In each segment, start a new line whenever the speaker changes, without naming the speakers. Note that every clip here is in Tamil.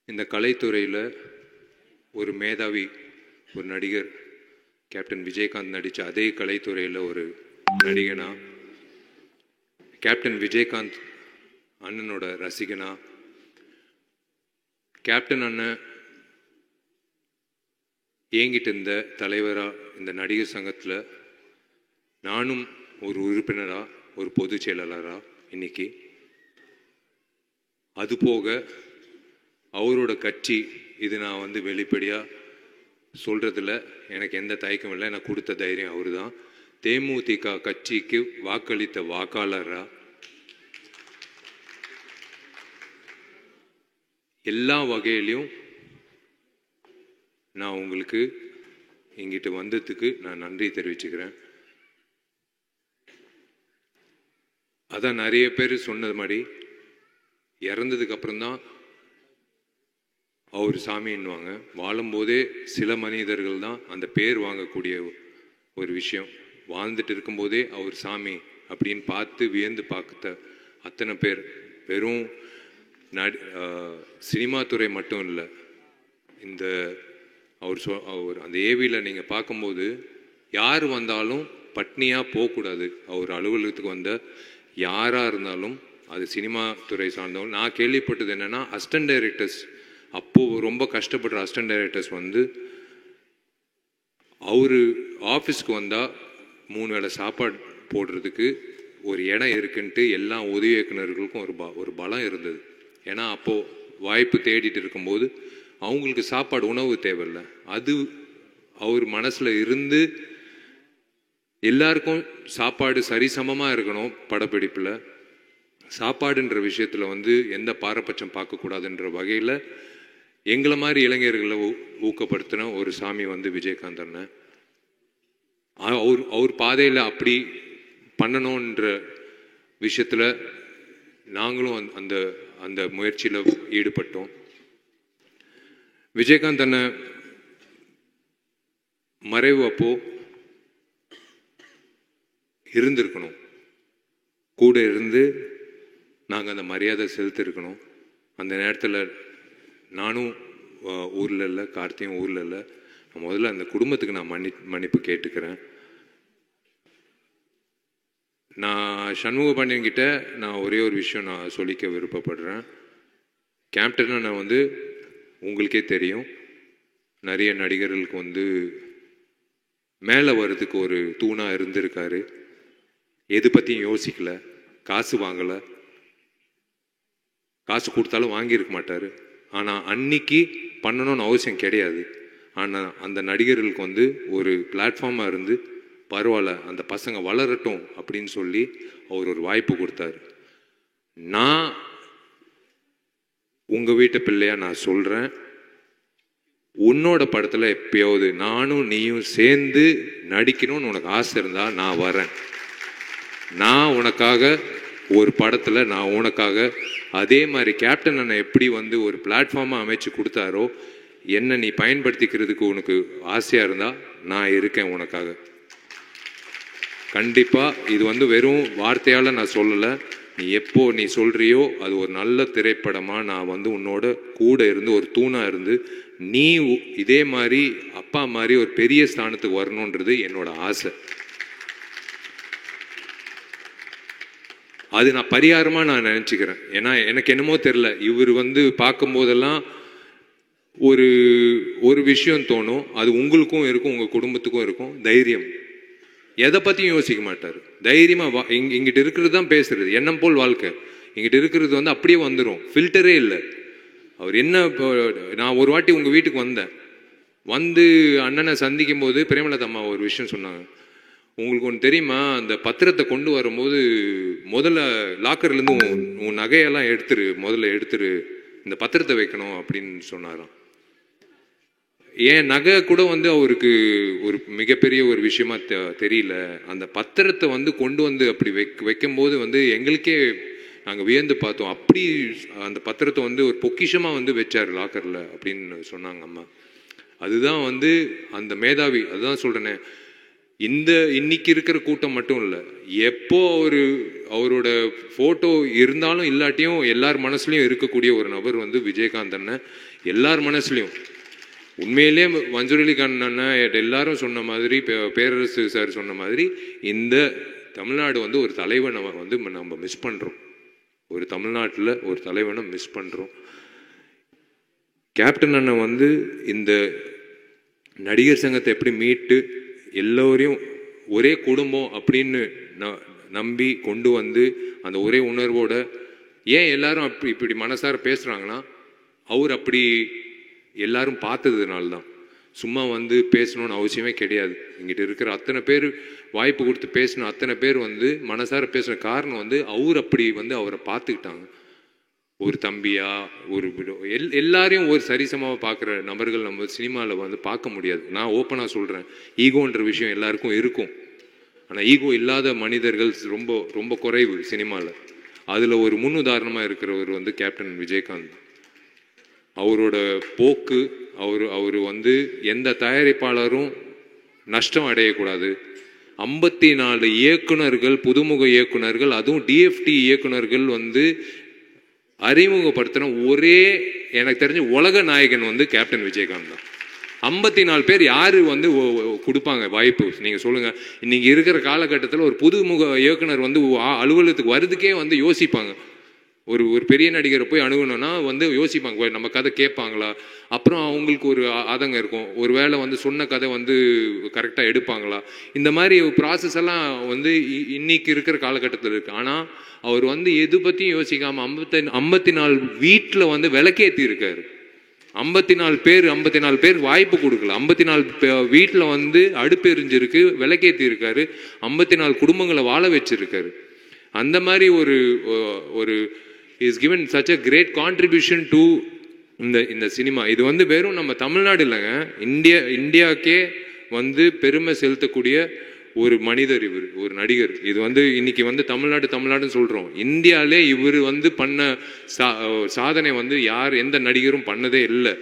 இந்த கலைத்துறையில் ஒரு மேதாவி, ஒரு நடிகர் கேப்டன் விஜயகாந்த் நடித்த அதே கலைத்துறையில் ஒரு நடிகனா, கேப்டன் விஜயகாந்த் அண்ணனோட ரசிகனா, கேப்டன் அண்ணன் ஏங்கிட்டு இருந்த தலைவராக இந்த நடிகர் சங்கத்தில் நானும் ஒரு உறுப்பினராக, ஒரு பொதுச் செயலாளராக இன்னைக்கு, அதுபோக அவரோட கட்சி, இது நான் வெளிப்படையாக சொல்கிறதுல எனக்கு எந்த தயக்கம் இல்லை, எனக்கு கொடுத்த தைரியம் அவர் தான். தேமுதிக கட்சிக்கு வாக்களித்த வாக்காளராக எல்லா வகையிலையும் நான் உங்களுக்கு இங்கிட்டு வந்ததுக்கு நான் நன்றி தெரிவிச்சுக்கிறேன். அதான் நிறைய பேர் சொன்னது மாதிரி இறந்ததுக்கு அப்புறம்தான் அவர் சாமின்னுவாங்க. வாழும்போதே சில மனிதர்கள் தான் அந்த பேர் வாங்கக்கூடிய ஒரு விஷயம். வாழ்ந்துட்டு இருக்கும்போதே அவர் சாமி அப்படின்னு பார்த்து வியந்து பார்த்த அத்தனை பேர், வெறும் சினிமா துறை மட்டும் இல்லை, இந்த அவர் அந்த ஏவியில் நீங்கள் பார்க்கும்போது யார் வந்தாலும் பட்னியாக போகக்கூடாது. அவர் அலுவலகத்துக்கு வந்த யாராக இருந்தாலும், அது சினிமா துறை சார்ந்தவங்க. நான் கேள்விப்பட்டது என்னென்னா, அசிஸ்டன்ட் டைரக்டர்ஸ், அப்போது ரொம்ப கஷ்டப்படுற அசிஸ்டன்ட் டைரக்டர்ஸ் அவர் ஆஃபீஸ்க்கு வந்தால் 3 வேளை சாப்பாடு போடுறதுக்கு ஒரு இடம் இருக்குன்ட்டு எல்லா உதவி இயக்குநர்களுக்கும் ஒரு பலம் இருந்தது. ஏன்னா அப்போது வாய்ப்பு தேடிட்டு இருக்கும்போது அவங்களுக்கு சாப்பாடு, உணவு தேவையில்லை. அது அவர் மனசில் இருந்து எல்லாருக்கும் சாப்பாடு சரிசமமாக இருக்கணும். படப்பிடிப்பில் சாப்பாடுன்ற விஷயத்தில் எந்த பாரபட்சம் பார்க்கக்கூடாதுன்ற வகையில் எங்களை மாதிரி இளைஞர்களை ஊக்கப்படுத்தின ஒரு சாமி விஜயகாந்த் அண்ணன். அவர் பாதையில் அப்படி பண்ணணுன்ற விஷயத்தில் நாங்களும் அந்த அந்த முயற்சியில் ஈடுபட்டோம். விஜயகாந்த் அண்ணன் மறைவு அப்போ இருந்திருக்கணும், கூட இருந்து நாங்கள் அந்த மரியாதை செலுத்திருக்கணும். அந்த நேரத்தில் நானும் ஊரில் இல்லை, கார்த்தியும் ஊரில் இல்லை. நான் முதல்ல அந்த குடும்பத்துக்கு நான் மன்னிப்பு கேட்டுக்கிறேன். நான் சண்முக பாண்டியன்கிட்ட நான் ஒரே ஒரு விஷயம் நான் சொல்லிக்க விருப்பப்படுறேன். கேப்டன் நான் உங்களுக்கே தெரியும், நிறைய நடிகர்களுக்கு மேலே வர்றதுக்கு ஒரு தூணாக இருந்திருக்காரு. எது பற்றியும் யோசிக்கல, காசு வாங்கலை, காசு கொடுத்தாலும் வாங்கியிருக்க மாட்டார். ஆனால் அன்னைக்கு பண்ணணும்னு அவசியம் கிடையாது. ஆனால் அந்த நடிகர்களுக்கு ஒரு பிளாட்ஃபார்மாக இருந்து, பரவாயில்ல அந்த பசங்க வளரட்டும் அப்படின்னு சொல்லி அவர் ஒரு வாய்ப்பு கொடுத்தாரு. நான் உங்கள் வீட்டு பிள்ளையாக நான் சொல்கிறேன், உன்னோட படத்தில் எப்பயாவது நானும் நீயும் சேர்ந்து நடிக்கணும்னு உனக்கு ஆசை இருந்தால் நான் வரேன். நான் உனக்காக ஒரு படத்தில் நான் உனக்காக அதே மாதிரி கேப்டன் அண்ணன் எப்படி ஒரு பிளாட்ஃபார்மாக அமைச்சு கொடுத்தாரோ, என்ன நீ பயன்படுத்திக்கிறதுக்கு உனக்கு ஆசையாக இருந்தால் நான் இருக்கேன் உனக்காக. கண்டிப்பாக இது வெறும் வார்த்தையால் நான் சொல்லலை. நீ எப்போ நீ சொல்கிறியோ அது ஒரு நல்ல திரைப்படமாக நான் உன்னோட கூட இருந்து ஒரு தூணாக இருந்து, நீ இதே மாதிரி அப்பா மாதிரி ஒரு பெரிய ஸ்தானத்துக்கு வரணுன்றது என்னோட ஆசை. அது நான் பரிகாரமாக நான் நினச்சிக்கிறேன். ஏன்னா எனக்கு என்னமோ தெரில, இவர் பார்க்கும்போதெல்லாம் ஒரு விஷயம் தோணும். அது உங்களுக்கும் இருக்கும், உங்கள் குடும்பத்துக்கும் இருக்கும். தைரியம், எதை பற்றியும் யோசிக்க மாட்டார். தைரியமாக இங்கிட்ட இருக்கிறது தான் பேசுறது, எண்ணம் போல் வாழ்க்கை. இங்கிட்ட இருக்கிறது அப்படியே வந்துடும், ஃபில்டரே இல்லை. அவர் என்ன, நான் ஒரு வாட்டி உங்கள் வீட்டுக்கு வந்தேன், அண்ணனை சந்திக்கும் போது பிரேமலதா அம்மா ஒரு விஷயம் சொன்னாங்க. உங்களுக்கு ஒன்று தெரியுமா, அந்த பத்திரத்தை கொண்டு வரும்போது முதல்ல லாக்கர்லேருந்து உன் நகையெல்லாம் முதல்ல எடுத்துரு, இந்த பத்திரத்தை வைக்கணும் அப்படின்னு சொன்னாராம். என் நகை கூட அவருக்கு ஒரு மிகப்பெரிய ஒரு விஷயமா தெரியல. அந்த பத்திரத்தை கொண்டு அப்படி வைக்கும்போது எங்களுக்கே நாங்கள் வியந்து பார்த்தோம். அப்படி அந்த பத்திரத்தை ஒரு பொக்கிஷமாக வச்சார் லாக்கரில் அப்படின்னு சொன்னாங்க அம்மா. அதுதான் அந்த மேதாவி. அதுதான் சொல்கிறேனே, இன்னைக்கு இருக்கிற கூட்டம் மட்டும் இல்லை, எப்போ அவரோட ஃபோட்டோ இருந்தாலும் இல்லாட்டியும் எல்லார் மனசுலையும் இருக்கக்கூடிய ஒரு நபர் வந்து விஜயகாந்த் அண்ணன். எல்லார் மனசுலையும் உண்மையிலே மன்சூர் அலிகான் அண்ணன் எல்லாரும் சொன்ன மாதிரி, பேரரசு சார் சொன்ன மாதிரி, இந்த தமிழ்நாடு வந்து ஒரு தலைவனை வந்து நம்ம மிஸ் பண்ணுறோம். ஒரு தமிழ்நாட்டில் ஒரு தலைவனை மிஸ் பண்ணுறோம். கேப்டன் அண்ணன் வந்து இந்த நடிகர் சங்கத்தை எப்படி மீட்டு எல்லோரையும் ஒரே குடும்பம் அப்படின்னு நம்பி கொண்டு வந்து அந்த ஒரே உணர்வோட, ஏன் எல்லாரும் இப்படி மனசார பேசுகிறாங்கன்னா, அவர் அப்படி எல்லாரும் பார்த்ததுனால தான். சும்மா வந்து பேசணும்னு அவசியமே கிடையாது. இங்கிட்ட இருக்கிற அத்தனை பேர் வாய்ப்பு கொடுத்து பேசணும், அத்தனை பேர் வந்து மனசார பேசுகிற காரணம் வந்து அவர் அப்படி வந்து அவரை பார்த்துக்கிட்டாங்க. ஒரு தம்பியா, ஒரு எல்லாரையும் ஒரு சரிசமாக பார்க்குற நபர்கள் நம்ம சினிமாவில் வந்து பார்க்க முடியாது. நான் ஓப்பனாக சொல்கிறேன், ஈகோன்ற விஷயம் எல்லாருக்கும் இருக்கும். ஆனால் ஈகோ இல்லாத மனிதர்கள் ரொம்ப ரொம்ப குறைவு சினிமாவில். அதில் ஒரு முன்னுதாரணமாக இருக்கிறவர் வந்து கேப்டன் விஜயகாந்த். அவரோட போக்கு, அவர் வந்து எந்த தயாரிப்பாளரும் நஷ்டம் அடையக்கூடாது. 54 இயக்குனர்கள், புதுமுக இயக்குனர்கள், அதுவும் டிஎஃப்டி இயக்குனர்கள் வந்து அறிமுகப்படுத்தின ஒரே எனக்கு தெரிஞ்ச உலக நாயகன் வந்து கேப்டன் விஜயகாந்த் தான். 54 பேர் யாரு வந்து கொடுப்பாங்க வாய்ப்பு? நீங்க சொல்லுங்க. இன்னைக்கு இருக்கிற காலகட்டத்தில் ஒரு புதுமுக இயக்குனர் வந்து அலுவலகத்துக்கு வர்றதுக்கே வந்து யோசிப்பாங்க. ஒரு பெரிய நடிகரை போய் அணுகணும்னா வந்து யோசிப்பாங்க, நம்ம கதை கேட்பாங்களா, அப்புறம் அவங்களுக்கு ஒரு ஆதங்கம் இருக்கும், ஒரு வேளை வந்து சொன்ன கதை வந்து கரெக்டாக எடுப்பாங்களா, இந்த மாதிரி ப்ராசஸ் எல்லாம் வந்து இன்னைக்கு இருக்கிற காலகட்டத்தில் இருக்கு. ஆனால் அவர் வந்து எது பற்றியும் யோசிக்காம 54 வீட்டில் வந்து விளக்கேற்றி இருக்காரு. 54 பேர் வாய்ப்பு கொடுக்கல. 54 வீட்டில் வந்து அடுப்பு எரிஞ்சிருக்கு, விளக்கேற்றி இருக்காரு. 54 குடும்பங்களை வாழ வச்சிருக்காரு. அந்த மாதிரி ஒரு is given such a great contribution to இந்த சினிமா. இது வந்து வெறும் நம்ம தமிழ்நாடு இல்லைங்க, இந்தியாவுக்கே வந்து பெருமை செலுத்தக்கூடிய ஒரு மனிதர் இவர், ஒரு நடிகர். இது வந்து இன்னைக்கு வந்து தமிழ்நாடுன்னு சொல்றோம். இந்தியாவிலே இவர் வந்து பண்ண சாதனை வந்து எந்த நடிகரும் பண்ணதே இல்லை.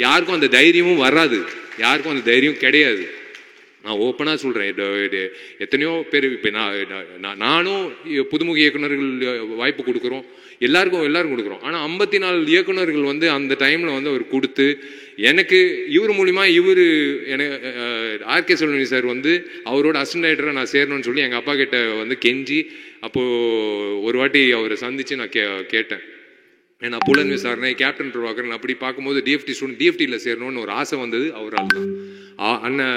யாருக்கும் அந்த தைரியமும் வராது, யாருக்கும் அந்த தைரியம் கிடையாது. நான் ஓப்பனாக சொல்கிறேன். எத்தனையோ பேர் இப்போ நானும் புதுமுக இயக்குநர்கள் வாய்ப்பு கொடுக்குறோம், எல்லாரும் கொடுக்குறோம். ஆனால் 54 இயக்குநர்கள் வந்து அந்த டைமில் வந்து அவர் கொடுத்து, எனக்கு இவர் மூலிமா ஆர்கே செல்வமணி சார் வந்து அவரோட அசிஸ்டன்ட் டைரக்டராக நான் சேரணும்னு சொல்லி எங்கள் அப்பா கிட்ட வந்து கெஞ்சி, அப்போது ஒரு வாட்டி அவரை சந்தித்து நான் கேட்டேன். ஏன்னா புலன் விசாரணை, கேப்டன் பிரபாகரன் அப்படி பார்க்கும்போது டிஎஃப்டியில் சேரணும்னு ஒரு ஆசை வந்தது அவரால் தான். அண்ணன்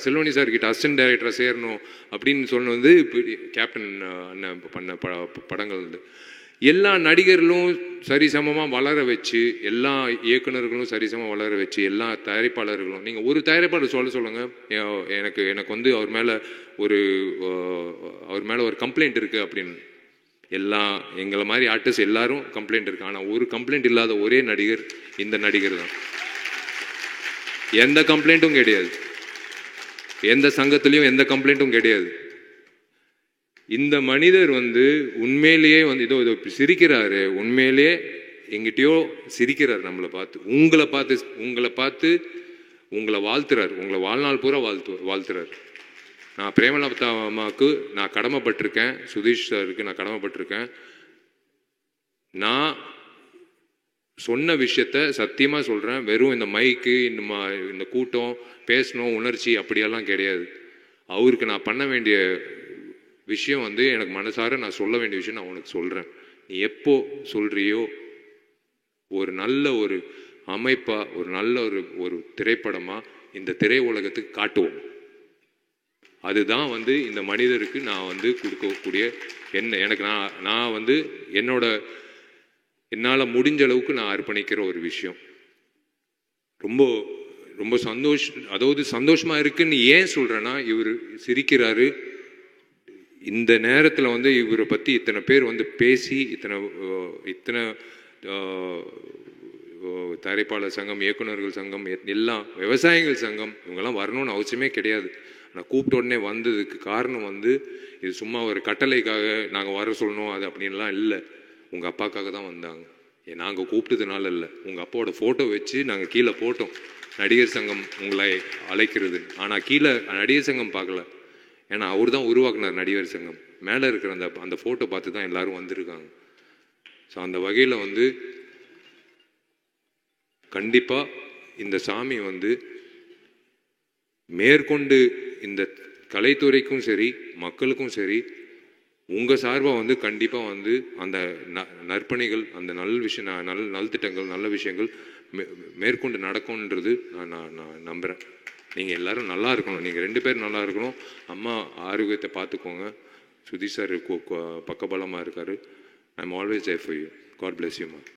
செல்வமணி சார் கிட்ட அசிஸ்டன்ட் டைரக்டராக சேரணும் அப்படின்னு சொன்ன வந்து கேப்டன் அண்ணன் பண்ண படங்கள் வந்து எல்லா நடிகர்களும் சரிசமமாக வளர வச்சு, எல்லா இயக்குநர்களும் சரிசமமாக வளர வச்சு, எல்லா தயாரிப்பாளர்களும், நீங்கள் ஒரு தயாரிப்பாளர் சொல்லுங்கள், எனக்கு வந்து அவர் மேலே ஒரு கம்ப்ளைண்ட் இருக்குது அப்படின்னு. எங்களை மாதிரி ஆர்டிஸ்ட் எல்லாரும் கம்ப்ளைண்ட் இருக்கு. ஆனால் ஒரு கம்ப்ளைண்ட் இல்லாத ஒரே நடிகர் இந்த நடிகர் தான். எந்த கம்ப்ளைண்ட்டும் கிடையாது, எந்த சங்கத்திலையும் எந்த கம்ப்ளைண்ட்டும் கிடையாது. இந்த மனிதர் வந்து உண்மையிலேயே வந்து இதோ சிரிக்கிறாரு, உண்மையிலேயே எங்கிட்டயோ சிரிக்கிறார். நம்மளை பார்த்து உங்களை வாழ்த்துறாரு, உங்களை வாழ்நாள் பூரா வாழ்த்துறாரு. நான் பிரேமலதா அம்மாவுக்கு நான் கடமைப்பட்டிருக்கேன், சுதீஷ் சாருக்கு நான் கடமைப்பட்டிருக்கேன். நான் சொன்ன விஷயத்த சத்தியமாக சொல்கிறேன். வெறும் இந்த மைக்கு, இந்த கூட்டம், பேசணும், உணர்ச்சி அப்படியெல்லாம் கிடையாது. அவருக்கு நான் பண்ண வேண்டிய விஷயம் வந்து எனக்கு மனசார நான் சொல்ல வேண்டிய விஷயம் நான் உனக்கு சொல்கிறேன். நீ எப்போ சொல்கிறியோ ஒரு நல்ல ஒரு அமைப்பாக, ஒரு நல்ல ஒரு திரைப்படமாக இந்த திரை உலகத்துக்கு காட்டுவோம். அதுதான் வந்து இந்த மனிதருக்கு நான் வந்து கொடுக்கக்கூடிய எனக்கு நான் வந்து என்னால் முடிஞ்ச அளவுக்கு நான் அர்ப்பணிக்கிற ஒரு விஷயம். ரொம்ப ரொம்ப சந்தோஷமாக இருக்குன்னு ஏன் சொல்கிறேன்னா, இவர் சிரிக்கிறாரு. இந்த நேரத்தில் வந்து இவரை பற்றி இத்தனை பேர் வந்து பேசி, இத்தனை தயாரிப்பாளர் சங்கம், இயக்குநர்கள் சங்கம், எல்லாம் விவசாயிகள் சங்கம், இவங்கெல்லாம் வரணும்னு அவசியமே கிடையாது. நான் கூப்பிட்ட உடனே வந்ததுக்கு காரணம் வந்து இது சும்மா ஒரு கட்டளைக்காக நாங்கள் வர சொல்லணும் அது அப்படின்லாம் இல்லை. உங்கள் அப்பாக்காக தான் வந்தாங்க. நாங்கள் கூப்பிட்டதுனால இல்லை, உங்கள் அப்பாவோட ஃபோட்டோ வச்சு நாங்கள் கீழே போட்டோம் நடிகர் சங்கம் உங்களை அழைக்கிறது. ஆனால் கீழே நடிகர் சங்கம் பார்க்கல, ஏன்னா அவர் தான் உருவாக்குனார் நடிகர் சங்கம். மேலே இருக்கிற அந்த ஃபோட்டோ பார்த்து தான் எல்லாரும் வந்திருக்காங்க. ஸோ அந்த வகையில் வந்து கண்டிப்பாக இந்த சாமி வந்து மேற்கொண்டு இந்த கலைத்துறைக்கும் சரி மக்களுக்கும் சரி உங்கள் சார்பாக வந்து கண்டிப்பாக வந்து அந்த நற்பணிகள், அந்த நல்திட்டங்கள், நல்ல விஷயங்கள் மேற்கொண்டு நடக்கும்ன்றது நான் நம்புகிறேன். நீங்கள் எல்லோரும் நல்லா இருக்கணும், நீங்கள் 2 பேரும் நல்லா இருக்கணும். அம்மா ஆரோக்கியத்தை பார்த்துக்கோங்க. சுதீஷ் சார் பக்கபலமாக இருக்கார். I am always there for you. God bless you மா.